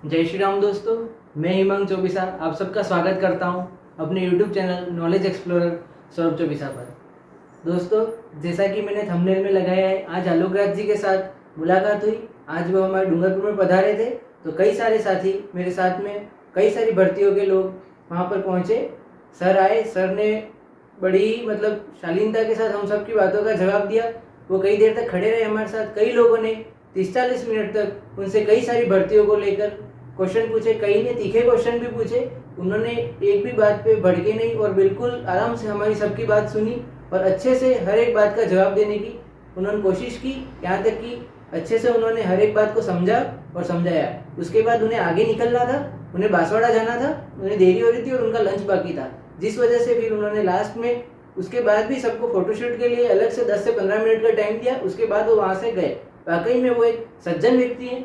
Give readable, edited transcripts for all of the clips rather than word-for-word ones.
जय श्री राम दोस्तों, मैं हिमांग चौबीसा आप सबका स्वागत करता हूं अपने YouTube channel knowledge explorer Saurabh Chaubisa पर। दोस्तों, जैसा कि मैंने थंबनेल में लगाया है, आज आलोक राज जी के साथ मुलाकात हुई। आज वो हमारे डूंगरपुर में पधारे थे, तो कई सारे साथी मेरे साथ में, कई सारी भर्तियों के लोग वहाँ पर पहुँचे। सर आए, सर ने बड़ी शालीनता के साथ हम सबकी बातों का जवाब दिया। वो कई देर तक खड़े रहे हमारे साथ। कई लोगों ने 30-40 मिनट तक उनसे कई सारी भर्तियों को लेकर क्वेश्चन पूछे। कई ने तीखे क्वेश्चन भी पूछे। उन्होंने एक भी बात पे भड़के नहीं और बिल्कुल आराम से हमारी सबकी बात सुनी और अच्छे से हर एक बात का जवाब देने की उन्होंने कोशिश की। यहाँ तक कि अच्छे से उन्होंने हर एक बात को समझा और समझाया। उसके बाद उन्हें आगे निकलना था, उन्हें बांसवाड़ा जाना था, उन्हें देरी हो रही थी और उनका लंच बाकी था, जिस वजह से फिर उन्होंने लास्ट में उसके बाद भी सबको फोटोशूट के लिए अलग से 10 से 15 मिनट का टाइम दिया। उसके बाद वो वहाँ से गए। वाकई में वो एक सज्जन व्यक्ति हैं।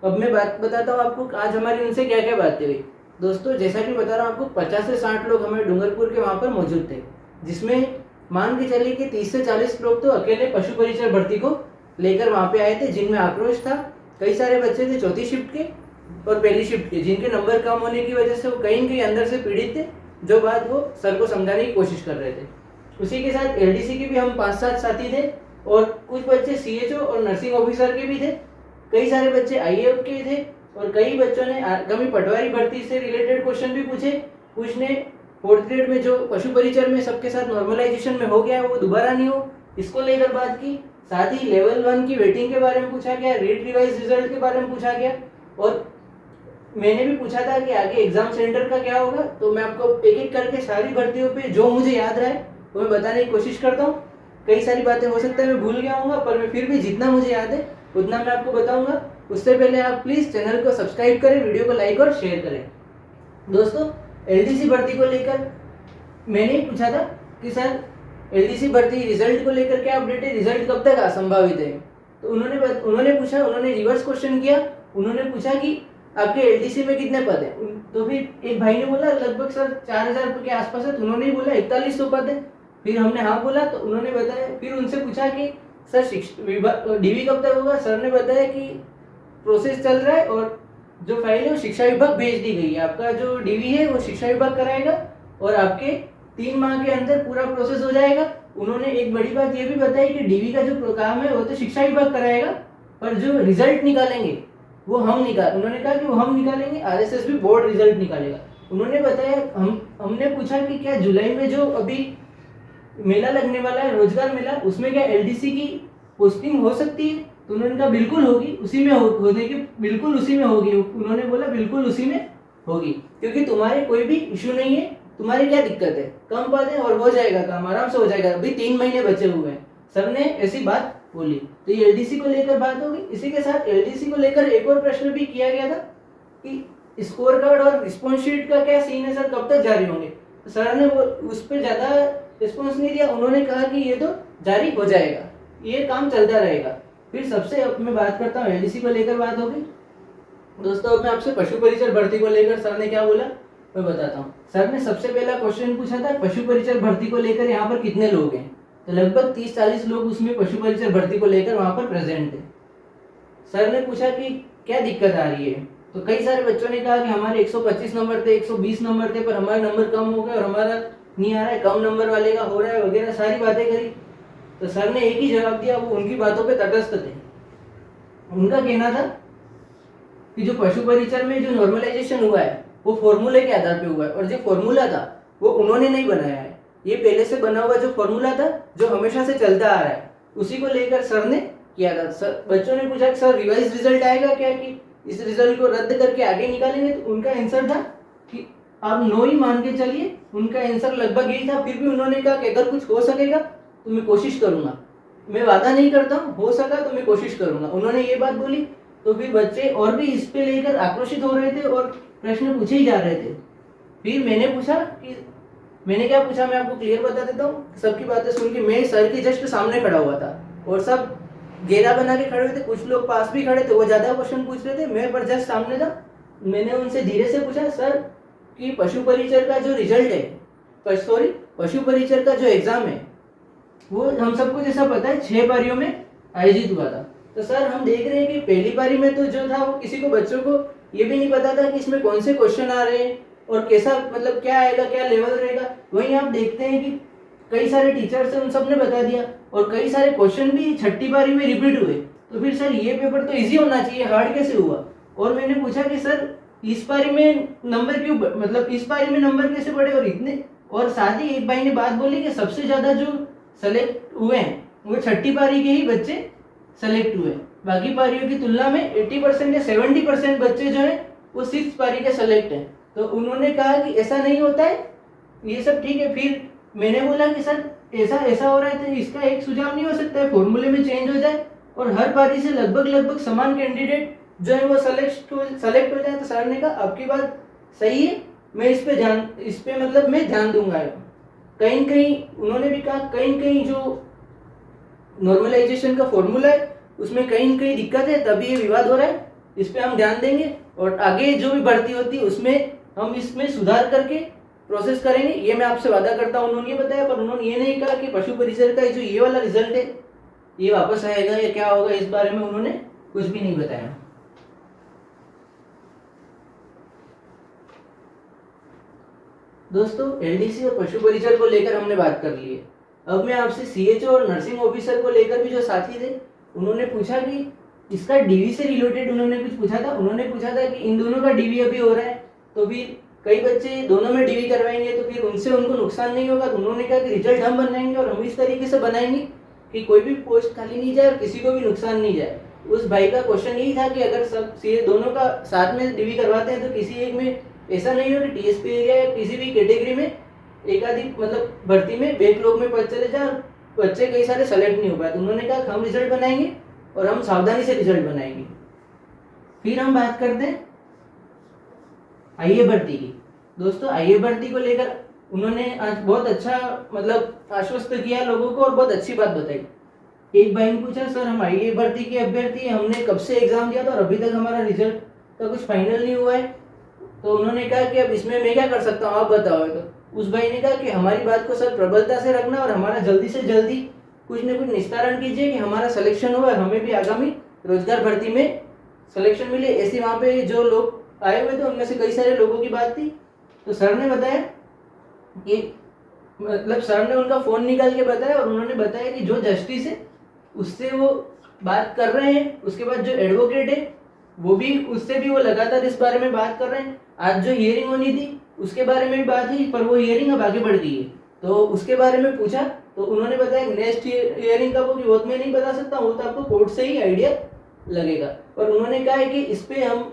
अब मैं बात बताता हूँ आपको आज हमारी उनसे क्या क्या बातें हुई। दोस्तों, जैसा कि बता रहा हूँ आपको, 50 से 60 लोग हमारे डूंगरपुर के वहाँ पर मौजूद थे, जिसमें मान के चलिए कि 30 से 40 लोग तो अकेले पशु परिचय भर्ती को लेकर वहाँ पे आए थे, जिनमें आक्रोश था। कई सारे बच्चे थे चौथी शिफ्ट के और पहली शिफ्ट के, जिनके नंबर कम होने की वजह से वो कहीं न कहीं अंदर से पीड़ित थे, जो बात वो सर को समझाने की कोशिश कर रहे थे। उसी के साथ एलडीसी के भी हम 5-7 साथी थे और कुछ बच्चे सीएचओ और नर्सिंग ऑफिसर के भी थे। कई सारे बच्चे आईएएफ के थे और कई बच्चों ने आगामी पटवारी भर्ती से रिलेटेड क्वेश्चन भी पूछे। कुछ ने 4th ग्रेड में जो पशु परिचर में सबके साथ नॉर्मलाइजेशन में हो गया है वो दोबारा नहीं हो, इसको लेकर बात की। साथ ही लेवल 1 की वेटिंग के बारे में पूछा गया, रीड रिवाइज रिजल्ट के बारे में पूछा गया और मैंने भी पूछा था कि आगे एग्जाम सेंटर का क्या होगा। तो मैं आपको एक एक करके सारी भर्तियों पे जो मुझे याद रहा है वो मैं बताने की कोशिश करता हूँ। कई सारी बातें हो सकता है मैं भूल गया हूँ, पर मैं फिर भी जितना मुझे याद है उतना मैं आपको बताऊंगा। उससे पहले आप प्लीज़ चैनल को सब्सक्राइब करें, वीडियो को लाइक और शेयर करें। दोस्तों, एलडीसी भर्ती को लेकर मैंने ही पूछा था कि सर एलडीसी भर्ती रिजल्ट को लेकर क्या अपडेट है, रिजल्ट कब तक संभावित है। तो उन्होंने रिवर्स क्वेश्चन किया। उन्होंने पूछा कि आपके एलडीसी में कितने पद हैं। तो फिर एक भाई ने बोला लगभग सर 4000 के आसपास है। तो उन्होंने बोला 4100 पद है। फिर हमने हाँ बोला तो उन्होंने बताया। फिर उनसे पूछा कि सर डीवी कब तक होगा। सर ने बताया कि प्रोसेस चल रहा है और जो फाइल है वो शिक्षा विभाग भेज दी गई है। आपका जो डीवी है वो शिक्षा विभाग कराएगा और आपके 3 माह के अंदर पूरा प्रोसेस हो जाएगा। उन्होंने एक बड़ी बात ये भी बताई कि डीवी का जो काम है वो तो शिक्षा विभाग कराएगा, पर जो रिजल्ट निकालेंगे वो उन्होंने कहा कि वो हम निकालेंगे, आरएसएस भी बोर्ड रिजल्ट निकालेगा। उन्होंने बताया हमने पूछा कि क्या जुलाई में जो अभी मेला लगने वाला है, रोजगार मेला, उसमें क्या एलडीसी की पोस्टिंग हो सकती है। तो उन्होंने कहा बिल्कुल होगी, उसी में होने की बिल्कुल उसी में होगी। उन्होंने बोला बिल्कुल उसी में होगी, क्योंकि तुम्हारे कोई भी इशू नहीं है, तुम्हारी क्या दिक्कत है, कम पद है और हो जाएगा काम, आराम से हो जाएगा, अभी 3 महीने बचे हुए हैं। सर ने ऐसी बात बोली। तो ये एलडीसी को लेकर बात होगी। इसी के साथ एलडीसी को लेकर एक और प्रश्न भी किया गया था कि स्कोर कार्ड और रिस्पॉन्स शीट का क्या सीन है सर, कब तक जारी होंगे। तो सर ने वो उस पर ज्यादा रिस्पॉन्स नहीं दिया। उन्होंने कहा कि ये तो जारी हो जाएगा, ये काम चलता रहेगा। फिर सबसे अब मैं बात करता हूँ एलडीसी को लेकर बात होगी। दोस्तों, अब मैं आपसे पशु परिचर भर्ती को लेकर सर ने क्या बोला मैं बताता हूँ। सर ने सबसे पहला क्वेश्चन पूछा था पशु परिचर भर्ती को लेकर यहाँ पर कितने लोग हैं। तो लगभग 30-40 लोग उसमें पशु परिचर भर्ती को लेकर वहाँ पर प्रेजेंट थे। सर ने पूछा कि क्या दिक्कत आ रही है। तो कई सारे बच्चों ने कहा कि हमारे 125 नंबर थे, 120 नंबर थे, पर हमारे नंबर कम हो गए और हमारा नहीं आ रहा है, कम नंबर वाले का हो रहा है वगैरह सारी बातें करी। तो सर ने एक ही जवाब दिया, वो उनकी बातों पे तटस्थ थे। उनका कहना था कि जो पशु परिचर में जो नॉर्मलाइजेशन हुआ है वो फॉर्मूले के आधार पे हुआ है, और जो फॉर्मूला था वो उन्होंने नहीं बनाया है। ये पहले से बना हुआ जो फॉर्मूला था, जो हमेशा से चलता आ रहा है, उसी को लेकर सर ने किया था। सर बच्चों ने पूछा कि सर रिवाइज रिजल्ट आएगा क्या, कि इस रिजल्ट को रद्द करके आगे निकालेंगे। तो उनका आंसर था कि आप 9 ही मान के चलिए। उनका आंसर लगभग यही था। फिर भी उन्होंने कहा कि अगर कुछ हो सकेगा तो मैं कोशिश करूंगा, मैं वादा नहीं करता हूँ, हो सका तो मैं कोशिश करूंगा। उन्होंने ये बात बोली। तो फिर बच्चे और भी इस पे लेकर आक्रोशित हो रहे थे और प्रश्न पूछे ही जा रहे थे। फिर मैंने पूछा कि मैंने क्या पूछा, मैं आपको क्लियर बता देता हूँ। सबकी बातें सुन के मैं सर के जस्ट सामने खड़ा हुआ था और सब घेरा बना के खड़े हुए थे। कुछ लोग पास भी खड़े थे, वो ज्यादा क्वेश्चन पूछ रहे थे, मैं पर जस्ट सामने था। मैंने उनसे धीरे से पूछा सर कि पशु परिचर का जो रिजल्ट है, पशु परिचर का जो एग्जाम है वो हम सबको जैसा पता है 6 पारियों में आयोजित हुआ था। तो सर हम देख रहे हैं कि पहली पारी में तो जो था वो किसी को बच्चों को ये भी नहीं पता था कि इसमें कौन से क्वेश्चन आ रहे हैं और कैसा मतलब क्या आएगा, क्या लेवल रहेगा। वहीं आप देखते हैं कि कई सारे टीचर्स हैं, उन सब ने बता दिया और कई सारे क्वेश्चन भी छठी बारी में रिपीट हुए। तो फिर सर ये पेपर तो इजी होना चाहिए, हार्ड कैसे हुआ? और मैंने पूछा कि सर इस पारी में नंबर क्यों, मतलब इस पारी में नंबर कैसे बढ़े और इतने। और साथ ही एक भाई ने बात बोली कि सबसे ज्यादा जो सेलेक्ट हुए हैं वो छठी पारी के ही बच्चे सेलेक्ट हुए, बाकी पारियों की तुलना में 80% या 70% बच्चे जो हैं वो 6th पारी के सेलेक्ट हैं। तो उन्होंने कहा कि ऐसा नहीं होता है, ये सब ठीक है। फिर मैंने बोला कि सर ऐसा ऐसा हो रहा है तो इसका एक सुझाव नहीं हो सकता है, फॉर्मूले में चेंज हो जाए और हर पारी से लगभग समान कैंडिडेट जो है वो सेलेक्ट हो जाए। तो सर ने कहा आपकी बात सही है, मैं इस पे मतलब मैं ध्यान दूंगा। कहीं कहीं उन्होंने भी कहा कहीं कहीं जो नॉर्मलाइजेशन का फॉर्मूला है उसमें कहीं कहीं दिक्कत है, तभी ये विवाद हो रहा है, इस पे हम ध्यान देंगे और आगे जो भी भर्ती होती है उसमें हम इसमें सुधार करके प्रोसेस करेंगे, ये मैं आपसे वादा करता हूँ। उन्होंने ये बताया, पर उन्होंने ये नहीं कहा कि पशु परिसर का जो ये वाला रिजल्ट है ये वापस आएगा या क्या होगा, इस बारे में उन्होंने कुछ भी नहीं बताया। दोस्तों एलडीसी और पशु परिचर को लेकर हमने बात कर ली है। अब मैं आपसे सीएचओ और नर्सिंग ऑफिसर को लेकर भी जो साथी थे उन्होंने पूछा कि इसका डीवी से रिलेटेड उन्होंने कुछ पूछा था। उन्होंने पूछा था कि इन दोनों का डीवी अभी हो रहा है तो फिर कई बच्चे दोनों में डीवी करवाएंगे तो फिर उनसे उनको नुकसान नहीं होगा। तो उन्होंने कहा कि रिजल्ट हम बनाएंगे और हम इस तरीके से बनाएंगे कि कोई भी पोस्ट खाली नहीं जाए और किसी को भी नुकसान नहीं जाए। उस भाई का क्वेश्चन यही था कि अगर सब सीए दोनों का साथ में डीवी करवाते हैं तो किसी एक में ऐसा नहीं हो कि टीएसपी एरिया या किसी भी कैटेगरी में एकाधिक मतलब भर्ती में बैकलॉग में पद चले जाए और बच्चे कई सारे सेलेक्ट नहीं हो पाए। तो उन्होंने कहा हम रिजल्ट बनाएंगे और हम सावधानी से रिजल्ट बनाएंगे। फिर हम बात करते हैं आईए भर्ती की। दोस्तों आईए भर्ती को लेकर उन्होंने आज बहुत अच्छा मतलब आश्वस्त किया लोगों को और बहुत अच्छी बात बताई। एक भाई ने पूछा सर हम आईए भर्ती के अभ्यर्थी, हमने कब से एग्जाम दिया था और अभी तक हमारा रिजल्ट का कुछ फाइनल नहीं हुआ है। तो उन्होंने कहा कि अब इसमें मैं क्या कर सकता हूँ, आप बताओ। तो उस भाई ने कहा कि हमारी बात को सर प्रबलता से रखना और हमारा जल्दी से जल्दी कुछ न कुछ निस्तारण कीजिए कि हमारा सिलेक्शन हुआ, हमें भी आगामी रोजगार भर्ती में सिलेक्शन मिले। ऐसे वहाँ पे जो लोग आए हुए थे उनमें से कई सारे लोगों की बात थी। तो सर ने बताया कि मतलब सर ने उनका फ़ोन निकाल के बताया और उन्होंने बताया कि जो जस्टिस है उससे वो बात कर रहे हैं, उसके बाद जो एडवोकेट है वो भी उससे भी वो लगातार इस बारे में बात कर रहे हैं। आज जो हियरिंग होनी थी उसके बारे में भी बात हुई पर वो हियरिंग अब आगे बढ़ गई है। तो उसके बारे में पूछा तो उन्होंने बताया नेक्स्ट हियरिंग कब होगी वो तो मैं नहीं बता सकता, वो तो आपको कोर्ट से ही आइडिया लगेगा। और उन्होंने कहा है कि इस पे हम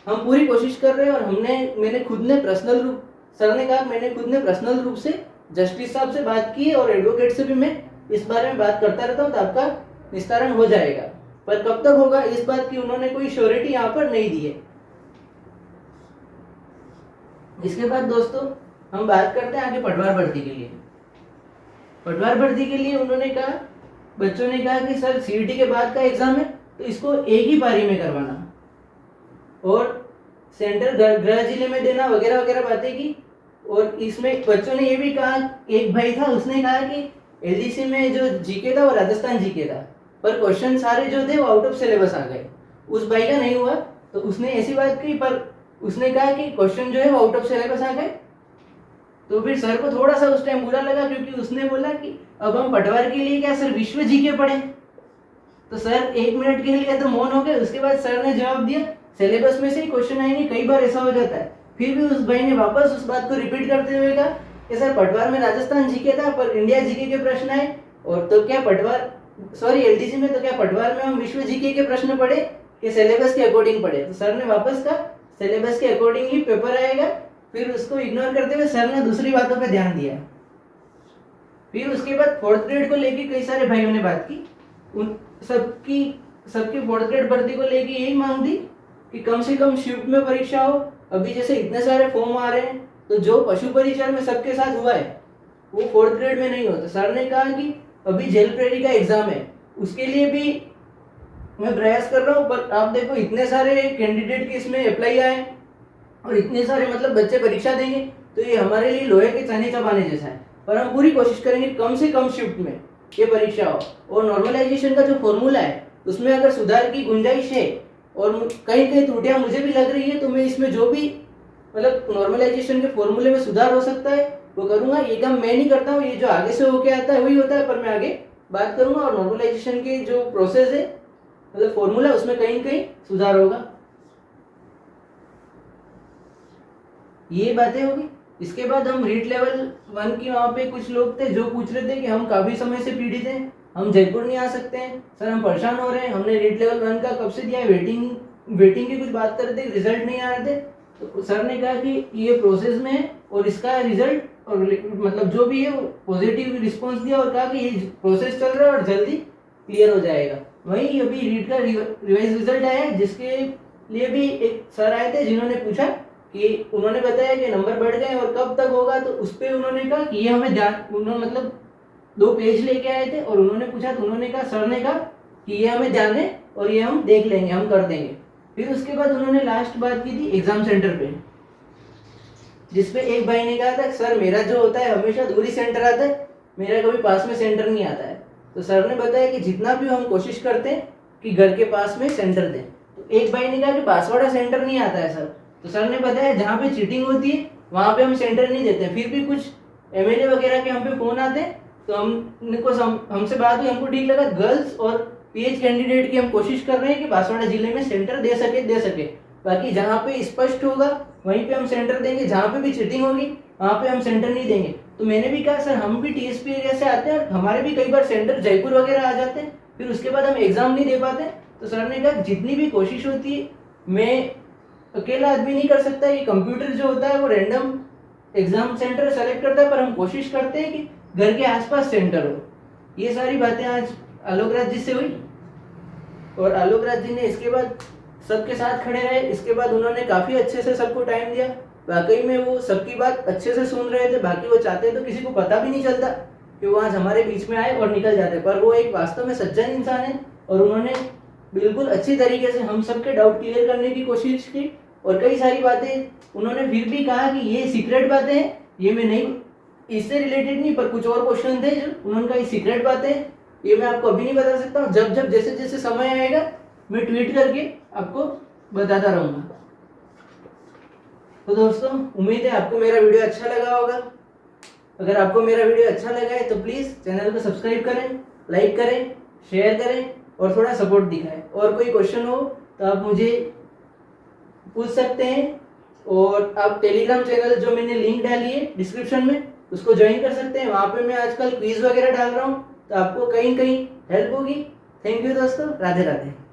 पूरी कोशिश कर रहे हैं और मैंने खुद ने पर्सनल रूप सर ने कहा मैंने खुद ने पर्सनल रूप से जस्टिस साहब से बात की है और एडवोकेट से भी मैं इस बारे में बात करता रहता हूँ, तो आपका निस्तारण हो जाएगा। पर कब तक होगा इस बात की उन्होंने कोई श्योरिटी यहाँ पर नहीं दी है। इसके बाद दोस्तों हम बात करते हैं आगे पटवार भर्ती के लिए। पटवार भर्ती के लिए उन्होंने कहा, बच्चों ने कहा कि सर सीईटी के बाद का एग्जाम है तो इसको एक ही पारी में करवाना और सेंटर गृह जिले में देना वगैरह वगैरह बातें की। और इसमें बच्चों ने ये भी कहा, एक भाई था उसने कहा कि एलडीसी में जो जीके था वो राजस्थान जीके था पर क्वेश्चन सारे जो थे वो आउट ऑफ सिलेबस आ गए। उस भाई का नहीं हुआ तो उसने ऐसी बात की, पर उसने कहा कि क्वेश्चन जो है वो आउट ऑफ सिलेबस आ गए। तो फिर सर को थोड़ा सा उस टाइम बुरा लगा क्योंकि उसने बोला कि अब हम पटवार के लिए क्या सर विश्व जीके पढ़े। तो सर 1 मिनट के लिए तो मौन हो गए। उसके बाद सर ने जवाब दिया सिलेबस में से ही क्वेश्चन आएंगे, कई बार ऐसा हो जाता है। फिर भी उस भाई ने वापस उस बात को रिपीट करते हुए कहा कि सर पटवार में राजस्थान जीके था पर इंडिया जीके के प्रश्न आए, और तो क्या एलडीसी में तो क्या पटवार में हम विश्व जीके के प्रश्न पढ़े कि सिलेबस के अकॉर्डिंग पढ़े। तो सर ने वापस कहा सिलेबस के अकॉर्डिंग ही पेपर आएगा। फिर उसको इग्नोर करते हुए सर ने दूसरी बातों पे ध्यान दिया। फिर उसके बाद 4th ग्रेड को लेके कई सारे भाइयों ने बात की। उन सबकी 4th ग्रेड भर्ती को लेके यही मांग थी कि कम से कम शिफ्ट में परीक्षा हो। अभी जैसे इतने सारे फॉर्म आ रहे हैं तो जो पशु परिचर में सबके साथ हुआ है वो 4th ग्रेड में नहीं होता। सर ने कहा कि अभी जेल प्रेरी का एग्जाम है उसके लिए भी मैं प्रयास कर रहा हूँ, पर आप देखो इतने सारे कैंडिडेट के इसमें अप्लाई आए और इतने सारे मतलब बच्चे परीक्षा देंगे तो ये हमारे लिए लोहे के चने चबाने जैसा है। पर हम पूरी कोशिश करेंगे कम से कम शिफ्ट में ये परीक्षा हो। और नॉर्मलाइजेशन का जो फॉर्मूला है उसमें अगर सुधार की गुंजाइश है और कहीं कहीं त्रुटियां मुझे भी लग रही है, तो मैं इसमें जो भी मतलब नॉर्मलाइजेशन के फॉर्मूले में सुधार हो सकता है वो करूँगा। ये काम मैं नहीं करता हूँ, ये जो आगे से होके आता है वही होता है, पर मैं आगे बात करूँगा। और नॉर्मलाइजेशन की जो प्रोसेस है मतलब फॉर्मूला, उसमें कहीं कहीं सुधार होगा। ये बातें होगी। इसके बाद हम रीट लेवल 1 की वहाँ पे कुछ लोग थे जो पूछ रहे थे कि हम काफ़ी समय से पीड़ित हैं, हम जयपुर नहीं आ सकते हैं सर, हम परेशान हो रहे हैं, हमने रीट लेवल 1 का कब से दिया है, वेटिंग की कुछ बात कर रहे थे, रिजल्ट नहीं आ रहे थे। तो सर ने कहा कि ये प्रोसेस में है और इसका रिजल्ट और मतलब जो भी है वो पॉजिटिव रिस्पॉन्स दिया और कहा कि ये प्रोसेस चल रहा है और जल्दी क्लियर हो जाएगा। वहीं अभी रीट का रिवाइज रिजल्ट आया है, जिसके लिए भी एक सर आए थे जिन्होंने पूछा कि उन्होंने बताया कि नंबर बढ़ गए और कब तक होगा, तो उस पर उन्होंने कहा कि ये हमें ध्यान, उन्होंने मतलब 2 पेज लेके आए थे और उन्होंने पूछा तो उन्होंने कहा, सर ने कहा कि ये हमें ध्यान है और ये हम देख लेंगे, हम कर देंगे। फिर उसके बाद उन्होंने लास्ट बात की थी एग्जाम सेंटर पे, जिसपे एक भाई ने कहा था सर मेरा जो होता है हमेशा दूर ही सेंटर आता है, मेरा कभी पास में सेंटर नहीं आता है। तो सर ने बताया कि जितना भी हम कोशिश करते हैं कि घर के पास में सेंटर दें। तो एक भाई ने कहा कि बांसवाड़ा सेंटर नहीं आता है सर, तो सर ने बताया जहाँ पे चीटिंग होती है वहाँ पे हम सेंटर नहीं देते। फिर भी कुछ एमएलए वगैरह के हम पे फ़ोन आते हैं, तो हमसे बात हुई, हमको ठीक लगा, गर्ल्स और पीएच कैंडिडेट की हम कोशिश कर रहे हैं कि बांसवाड़ा जिले में सेंटर दे सके। बाकी जहाँ पे स्पष्ट होगा वहीं पे हम सेंटर देंगे, जहाँ पे भी चीटिंग होगी वहाँ पे हम सेंटर नहीं देंगे। तो मैंने भी कहा सर हम भी टीएसपी एरिया से आते हैं और हमारे भी कई बार सेंटर जयपुर वगैरह आ जाते हैं, फिर उसके बाद हम एग्ज़ाम नहीं दे पाते। तो सर ने कहा जितनी भी कोशिश होती है, मैं अकेला आदमी नहीं कर सकता, ये कंप्यूटर जो होता है वो रैंडम एग्जाम सेंटर सेलेक्ट करता है, पर हम कोशिश करते हैं कि घर के आसपास सेंटर हो। ये सारी बातें आज आलोक राज जी से हुई और आलोक राज जी ने इसके बाद सबके साथ खड़े रहे। इसके बाद उन्होंने काफ़ी अच्छे से सबको टाइम दिया, वाकई में वो सबकी बात अच्छे से सुन रहे थे। बाकी वो चाहते तो किसी को पता भी नहीं चलता कि वो आज हमारे बीच में आए और निकल जाते, पर वो एक वास्तव में सज्जन इंसान है और उन्होंने बिल्कुल अच्छी तरीके से हम सबके डाउट क्लियर करने की कोशिश की। और कई सारी बातें उन्होंने फिर भी कहा कि ये सीक्रेट बातें हैं, ये मैं नहीं, इससे रिलेटेड नहीं, पर कुछ और क्वेश्चन थे जो उन्होंने कहा सीक्रेट बातें, ये मैं आपको अभी नहीं बता सकता हूँ, जब जैसे जैसे समय आएगा मैं ट्वीट करके आपको बताता रहूँगा। तो दोस्तों उम्मीद है आपको मेरा वीडियो अच्छा लगा होगा। अगर आपको मेरा वीडियो अच्छा लगा है तो प्लीज़ चैनल को सब्सक्राइब करें, लाइक करें, शेयर करें और थोड़ा सपोर्ट दिखाएं। और कोई क्वेश्चन हो तो आप मुझे पूछ सकते हैं और आप टेलीग्राम चैनल जो मैंने लिंक डाली है डिस्क्रिप्शन में उसको ज्वाइन कर सकते हैं। वहाँ पे मैं आजकल क्विज वगैरह डाल रहा हूँ, तो आपको कहीं कहीं हेल्प होगी। थैंक यू दोस्तों, राधे राधे।